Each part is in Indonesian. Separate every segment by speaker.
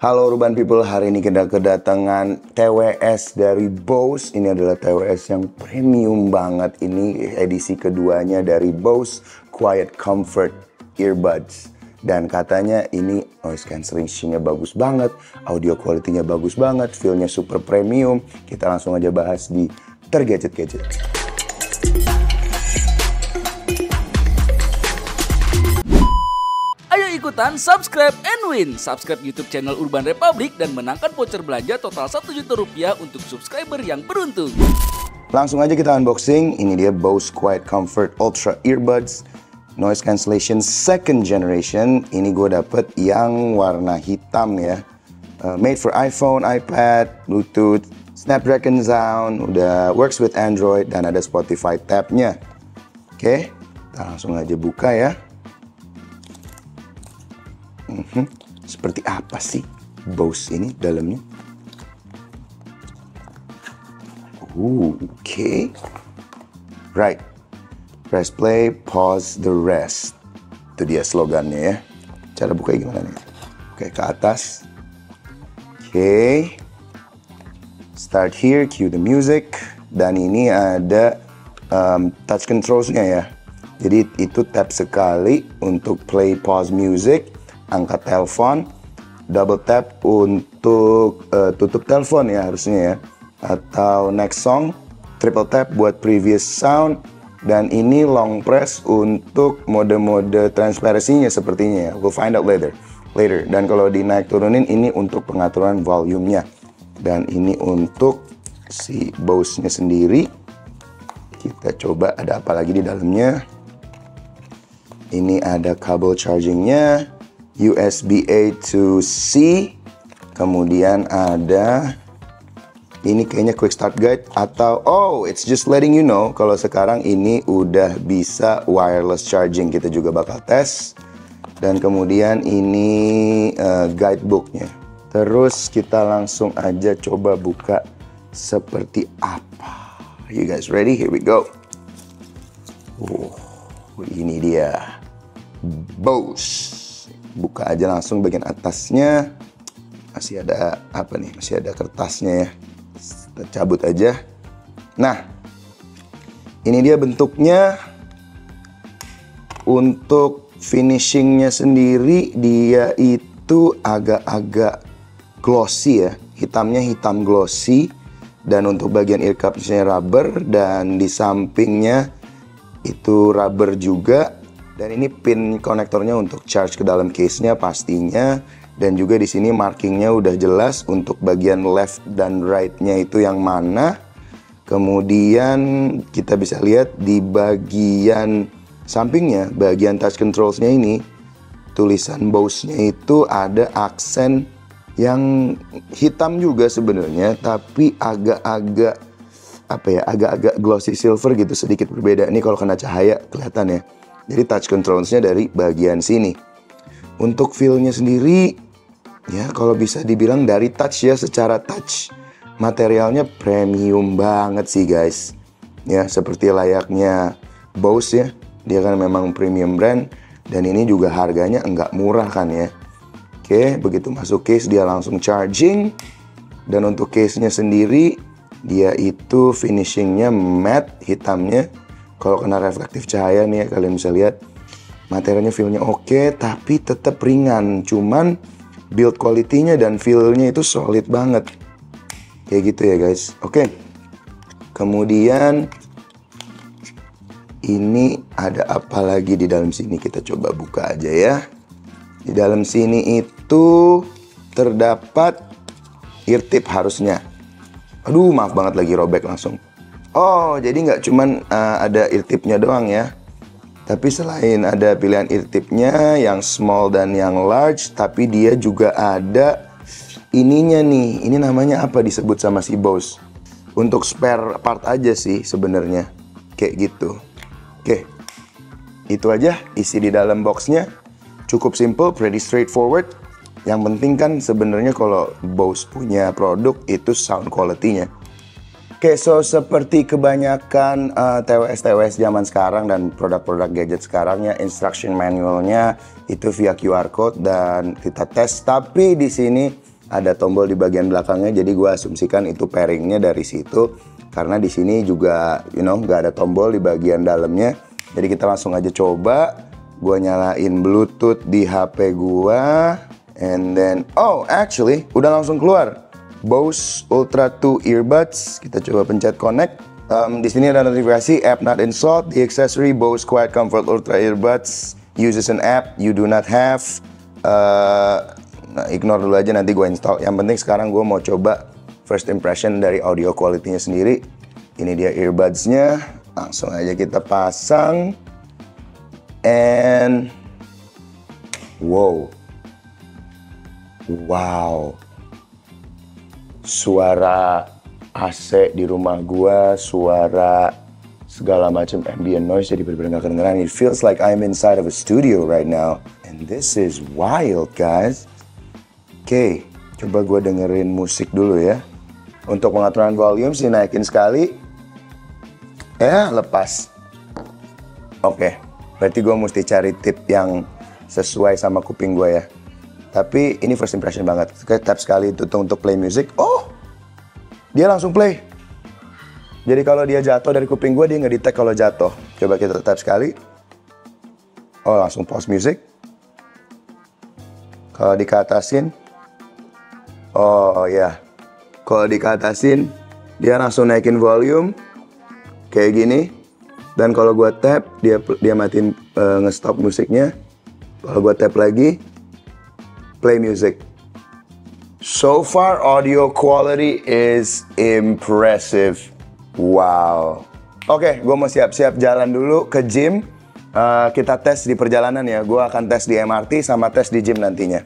Speaker 1: Halo Urban People, hari ini kita kedatangan TWS dari Bose. Ini adalah TWS yang premium banget. Ini edisi keduanya dari Bose Quiet Comfort Earbuds. Dan katanya ini noise cancellation-nya bagus banget, audio quality-nya bagus banget, feel-nya super premium. Kita langsung aja bahas di Tergadget-Gadget.
Speaker 2: Ayo ikutan subscribe and win. Subscribe YouTube channel Urban Republic dan menangkan voucher belanja total 1 juta rupiah untuk subscriber yang beruntung.
Speaker 1: Langsung aja kita unboxing. Ini dia Bose Quiet Comfort Ultra Earbuds Noise Cancellation Second Generation. Ini gue dapet yang warna hitam ya. Made for iPhone, iPad, Bluetooth, Snapdragon Sound, udah works with Android dan ada Spotify tab-nya. Oke, kita langsung aja buka ya. Seperti apa sih Bose ini dalamnya? Oke. Right. Press play, pause the rest. Itu dia slogannya ya. Cara bukanya gimana nih? Oke, ke atas. Oke. Start here, cue the music. Dan ini ada touch controls-nya ya. Jadi itu tap sekali untuk play, pause music. Angkat telepon, double tap untuk tutup telepon ya harusnya ya, atau next song, triple tap buat previous sound, dan ini long press untuk mode-mode transparansinya sepertinya ya. We'll find out later. Dan kalau dinaik turunin ini untuk pengaturan volume-nya, dan ini untuk si Bose-nya sendiri. Kita coba ada apa lagi di dalamnya. Ini ada kabel charging-nya, USB A to C, kemudian ada ini kayaknya quick start guide atau it's just letting you know kalau sekarang ini udah bisa wireless charging. Kita juga bakal tes. Dan kemudian ini guidebooknya. Terus kita langsung aja coba buka seperti apa. You guys ready? Here we go. Ini dia Bose. Buka aja langsung bagian atasnya. Masih ada apa nih? Masih ada kertasnya ya. Kita cabut aja. Nah, ini dia bentuknya. Untuk finishingnya sendiri dia itu agak-agak glossy ya. Hitamnya hitam glossy. Dan untuk bagian ear cups-nya rubber. Dan di sampingnya itu rubber juga. Dan ini pin konektornya untuk charge ke dalam case-nya pastinya. Dan juga di sini markingnya udah jelas untuk bagian left dan right-nya itu yang mana. Kemudian kita bisa lihat di bagian sampingnya, bagian touch controls-nya ini, tulisan Bose-nya itu ada aksen yang hitam juga sebenarnya, tapi agak-agak agak-agak glossy silver gitu, sedikit berbeda. Ini kalau kena cahaya kelihatan ya. Jadi touch controls-nya dari bagian sini. Untuk feel-nya sendiri, ya kalau bisa dibilang dari touch ya, secara touch materialnya premium banget sih guys. Ya seperti layaknya Bose ya, dia kan memang premium brand. Dan ini juga harganya enggak murah kan ya. Oke, begitu masuk case dia langsung charging. Dan untuk case-nya sendiri, dia itu finishingnya matte hitamnya. Kalau kena reflektif cahaya nih ya, kalian bisa lihat materialnya, feel-nya oke, tapi tetap ringan. Cuman build quality-nya dan feel-nya itu solid banget. Kayak gitu ya guys. Oke. Kemudian ini ada apa lagi di dalam sini? Kita coba buka aja ya. Di dalam sini itu terdapat ear tip harusnya. Aduh, maaf banget lagi robek langsung. Jadi nggak cuman ada ear tip-nya doang ya. Tapi selain ada pilihan ear tip-nya yang small dan yang large, tapi dia juga ada ininya nih. Ini namanya apa disebut sama si Bose? Untuk spare part aja sih sebenarnya. Kayak gitu. Oke. Itu aja isi di dalam boxnya. Cukup simple, pretty straightforward. Yang penting kan sebenarnya kalau Bose punya produk itu sound quality-nya. Oke, so seperti kebanyakan TWS zaman sekarang dan produk-produk gadget sekarang ya, instruction manualnya itu via QR code dan kita tes. Tapi di sini ada tombol di bagian belakangnya, jadi gue asumsikan itu pairingnya dari situ. Karena di sini juga, nggak ada tombol di bagian dalamnya. Jadi kita langsung aja coba. Gue nyalain Bluetooth di HP gue, and then, actually, udah langsung keluar. Bose Ultra 2 earbuds. Kita coba pencet connect. Di sini ada notifikasi app not installed. The accessory Bose Quiet Comfort Ultra earbuds uses an app you do not have. Ignore dulu aja, nanti gue install. Yang penting sekarang gue mau coba first impression dari audio quality-nya sendiri. Ini dia earbuds-nya. Langsung aja kita pasang. And wow. Suara AC di rumah gue, suara segala macam ambient noise jadi benar-benar gak kedengeran. It feels like I'm inside of a studio right now. And this is wild, guys. Oke, coba gue dengerin musik dulu ya. Untuk pengaturan volume sih naikin sekali. Lepas. Oke, berarti gue mesti cari tip yang sesuai sama kuping gue ya. Tapi ini first impression banget. Tap sekali itu untuk play music. Dia langsung play. Jadi kalau dia jatuh dari kuping gue, dia nge-detect kalau jatuh. Coba kita tap sekali. Langsung pause music. Kalau dikeatasin. Kalau dikeatasin, dia langsung naikin volume. Kayak gini. Dan kalau gue tap, dia matiin nge-stop musiknya. Kalau gue tap lagi, play music. So far, audio quality is impressive. Wow. Oke, gue mau siap-siap jalan dulu ke gym. Kita tes di perjalanan ya. Gue akan tes di MRT sama tes di gym nantinya.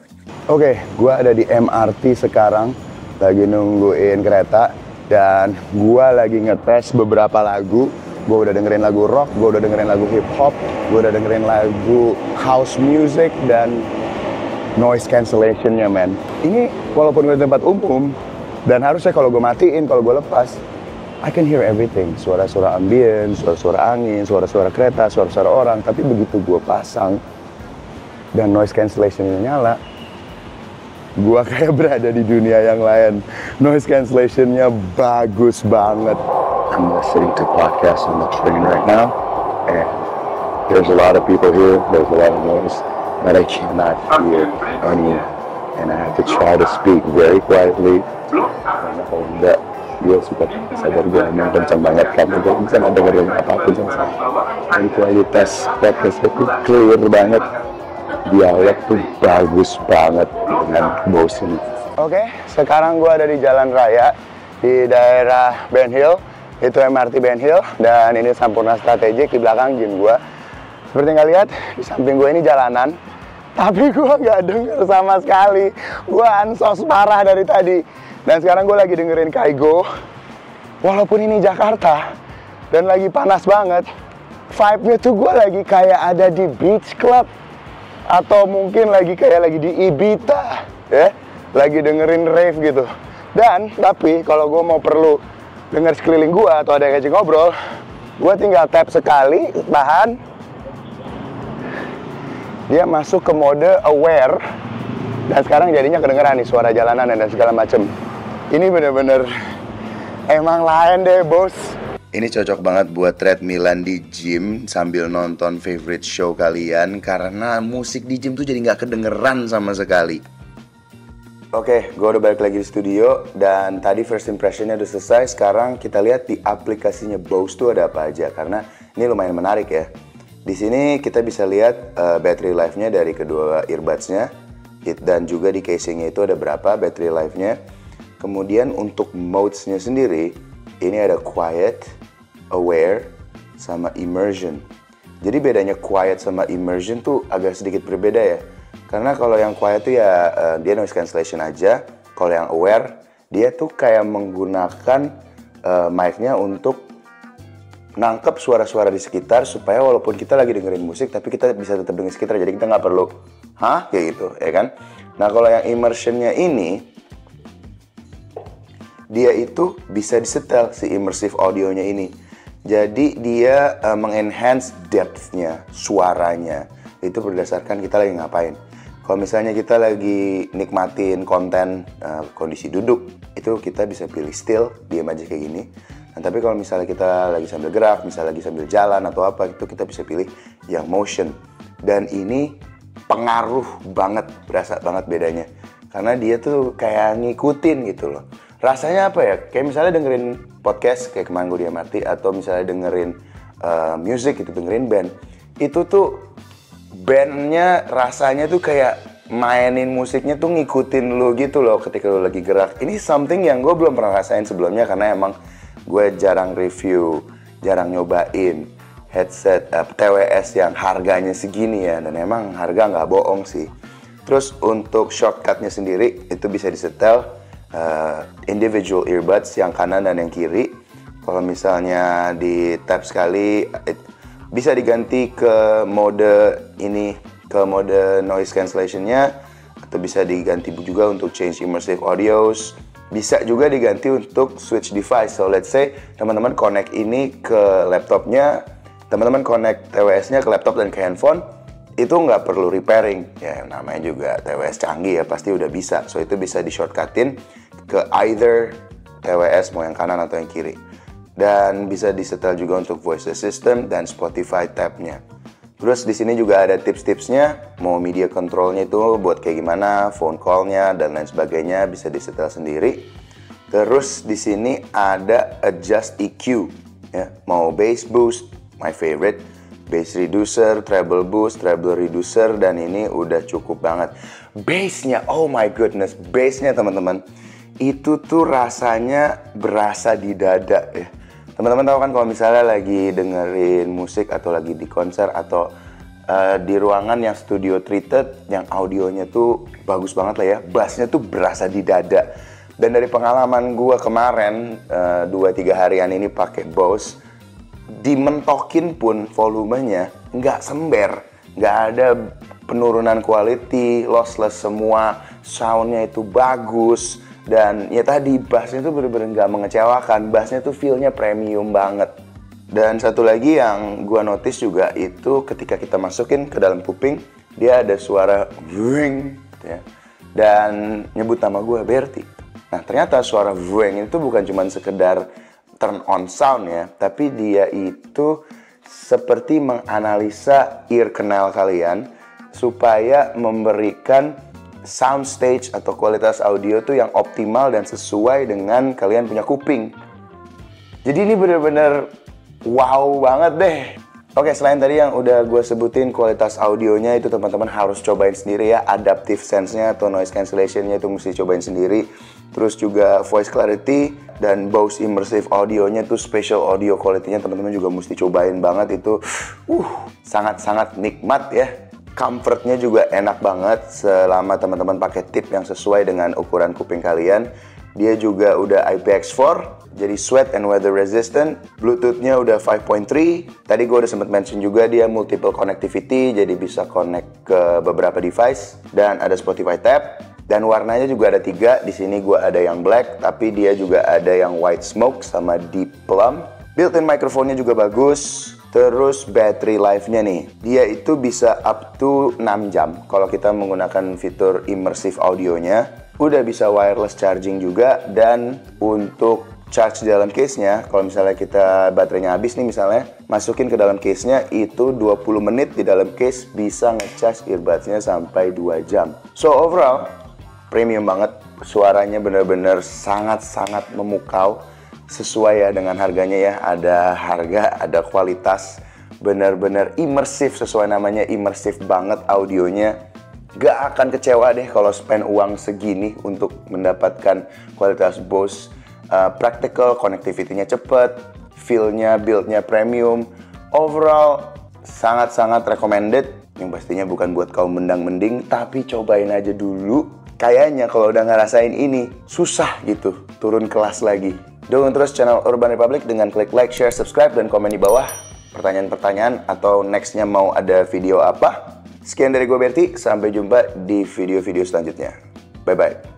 Speaker 1: Oke, gue ada di MRT sekarang. Lagi nungguin kereta. Dan gue lagi ngetes beberapa lagu. Gue udah dengerin lagu rock, gue udah dengerin lagu hip hop, gue udah dengerin lagu house music dan noise cancellation-nya, man. Ini walaupun gue di tempat umum, dan harusnya kalau gue matiin, kalau gue lepas, I can hear everything. Suara-suara ambient, suara-suara angin, suara-suara kereta, suara-suara orang. Tapi begitu gue pasang, dan noise cancellation-nya nyala, gue kayak berada di dunia yang lain. Noise cancellation-nya bagus banget. I'm listening to podcasts on the train right now, and there's a lot of people here, there's a lot of noise that I cannot hear anymore, and I have to try to speak very quietly, karena kalau enggak, dia suka sadar gue emang kencang banget, kamu gak bisa dengerin apapun yang sama. Dan kualitas podcast itu clear banget, dialog tuh bagus banget dengan Bose ini. Oke, sekarang gue ada di jalan raya, di daerah Ben Hill. Itu MRT Ben Hill, dan ini Sampurna Strategik di belakang gym gue. Seperti nggak lihat, di samping gue ini jalanan, tapi gue nggak denger sama sekali. Gue ansos parah dari tadi. Dan sekarang gue lagi dengerin Kygo. Walaupun ini Jakarta, dan lagi panas banget, vibe-nya tuh gue lagi kayak ada di beach club. Atau mungkin lagi di Ibiza, ya. Lagi dengerin rave gitu. Dan, tapi kalau gue mau perlu dengar sekeliling gua atau ada yang ngajak ngobrol, gua tinggal tap sekali, tahan, dia masuk ke mode aware, dan sekarang jadinya kedengeran nih suara jalanan dan segala macem. Ini bener-bener emang lain deh, bos. Ini cocok banget buat treadmillan di gym sambil nonton favorite show kalian, karena musik di gym tuh jadi nggak kedengeran sama sekali. Oke, gue udah balik lagi di studio, dan tadi first impressionnya udah selesai. Sekarang kita lihat di aplikasinya Bose tuh ada apa aja, karena ini lumayan menarik ya. Di sini kita bisa lihat battery life-nya dari kedua earbuds-nya, dan juga di casing-nya itu ada berapa battery life-nya. Kemudian untuk modes-nya sendiri, ini ada quiet, aware, sama immersion. Jadi bedanya quiet sama immersion tuh agak sedikit berbeda ya. Karena kalau yang quiet tuh ya dia noise cancellation aja. Kalau yang aware, dia tuh kayak menggunakan mic-nya untuk nangkep suara-suara di sekitar, supaya walaupun kita lagi dengerin musik, tapi kita bisa tetap dengerin sekitar. Jadi kita nggak perlu, kayak gitu, ya kan? Nah kalau yang immersion-nya ini, dia itu bisa disetel si immersive audio-nya ini. Jadi dia mengenhance depth-nya, suaranya. Itu berdasarkan kita lagi ngapain. Kalau misalnya kita lagi nikmatin konten kondisi duduk, itu kita bisa pilih still, diam aja kayak gini. Nah, tapi kalau misalnya kita lagi sambil gerak, misalnya lagi sambil jalan atau apa, itu kita bisa pilih yang motion. Dan ini pengaruh banget, berasa banget bedanya. Karena dia tuh kayak ngikutin gitu loh. Rasanya apa ya? Kayak misalnya dengerin podcast, kayak kemarin gue di MRT, atau misalnya dengerin music gitu, dengerin band. Itu tuh bandnya rasanya tuh kayak mainin musiknya tuh ngikutin lo gitu loh ketika lo lagi gerak. Ini something yang gue belum pernah rasain sebelumnya karena emang gue jarang review, jarang nyobain headset TWS yang harganya segini ya. Dan emang harga nggak bohong sih. Terus untuk shortcutnya sendiri itu bisa disetel individual earbuds yang kanan dan yang kiri. Kalau misalnya di tap sekali bisa diganti ke mode ini, ke mode noise cancellation-nya, atau bisa diganti juga untuk change immersive audios. Bisa juga diganti untuk switch device. So let's say teman-teman connect ini ke laptopnya, teman-teman connect TWS-nya ke laptop dan ke handphone, itu nggak perlu repairing. Ya namanya juga TWS canggih ya, pasti udah bisa. So itu bisa di-shortcutin ke either TWS mau yang kanan atau yang kiri. Dan bisa disetel juga untuk voice assistant dan Spotify tab-nya. Terus di sini juga ada tips-tipsnya, mau media control-nya itu buat kayak gimana, phone call-nya dan lain sebagainya bisa disetel sendiri. Terus di sini ada adjust EQ, ya, mau bass boost, my favorite, bass reducer, treble boost, treble reducer, dan ini udah cukup banget. Bass-nya, oh my goodness, bass-nya teman-teman, itu tuh rasanya berasa di dada ya. Teman-teman tahu kan kalau misalnya lagi dengerin musik atau lagi di konser atau di ruangan yang studio treated, yang audionya tuh bagus banget lah ya, bassnya tuh berasa di dada. Dan dari pengalaman gue kemarin 2-3 harian ini pakai Bose, dimentokin pun volumenya nggak sember, nggak ada penurunan quality, lossless semua, soundnya itu bagus. Dan ya tadi bassnya tuh bener-bener gak mengecewakan, bassnya tuh feel-nya premium banget. Dan satu lagi yang gua notice juga itu ketika kita masukin ke dalam kuping, dia ada suara wring gitu ya. Dan nyebut nama gua Berti. Nah ternyata suara wring itu bukan cuma sekedar turn on sound ya, tapi dia itu seperti menganalisa ear canal kalian supaya memberikan soundstage atau kualitas audio tuh yang optimal dan sesuai dengan kalian punya kuping. Jadi ini bener-bener wow banget deh. Oke, selain tadi yang udah gue sebutin kualitas audionya itu teman-teman harus cobain sendiri ya. Adaptive sense-nya atau noise cancellation-nya itu mesti cobain sendiri. Terus juga voice clarity dan Bose immersive audionya tuh spatial audio quality-nya teman-teman juga mesti cobain banget. Itu sangat-sangat nikmat ya. Comfort-nya juga enak banget selama teman-teman pakai tip yang sesuai dengan ukuran kuping kalian. Dia juga udah IPX4, jadi sweat and weather resistant. Bluetooth-nya udah 5.3. Tadi gue udah sempat mention juga dia multiple connectivity, jadi bisa connect ke beberapa device. Dan ada Spotify tab. Dan warnanya juga ada 3. Di sini gue ada yang black, tapi dia juga ada yang white smoke sama deep plum. Built-in microphone-nya juga bagus. Terus battery life-nya nih, dia itu bisa up to 6 jam. Kalau kita menggunakan fitur immersive audionya, udah bisa wireless charging juga. Dan untuk charge di dalam case-nya, kalau misalnya kita baterainya habis nih misalnya, masukin ke dalam case-nya itu 20 menit di dalam case bisa nge-charge earbuds-nya sampai 2 jam. So overall, premium banget. Suaranya bener-bener sangat-sangat memukau. Sesuai ya dengan harganya ya, ada harga, ada kualitas, benar-benar imersif, sesuai namanya imersif banget audionya. Gak akan kecewa deh kalau spend uang segini untuk mendapatkan kualitas Bose. Practical, connectivity-nya cepet, feel-nya, build-nya premium. Overall, sangat-sangat recommended. Yang pastinya bukan buat kaum mendang-mending, tapi cobain aja dulu. Kayaknya kalau udah ngerasain ini, susah gitu turun kelas lagi. Dukung terus channel Urban Republic dengan klik like, share, subscribe, dan komen di bawah pertanyaan-pertanyaan atau nextnya mau ada video apa. Sekian dari gue Berti, sampai jumpa di video-video selanjutnya. Bye-bye.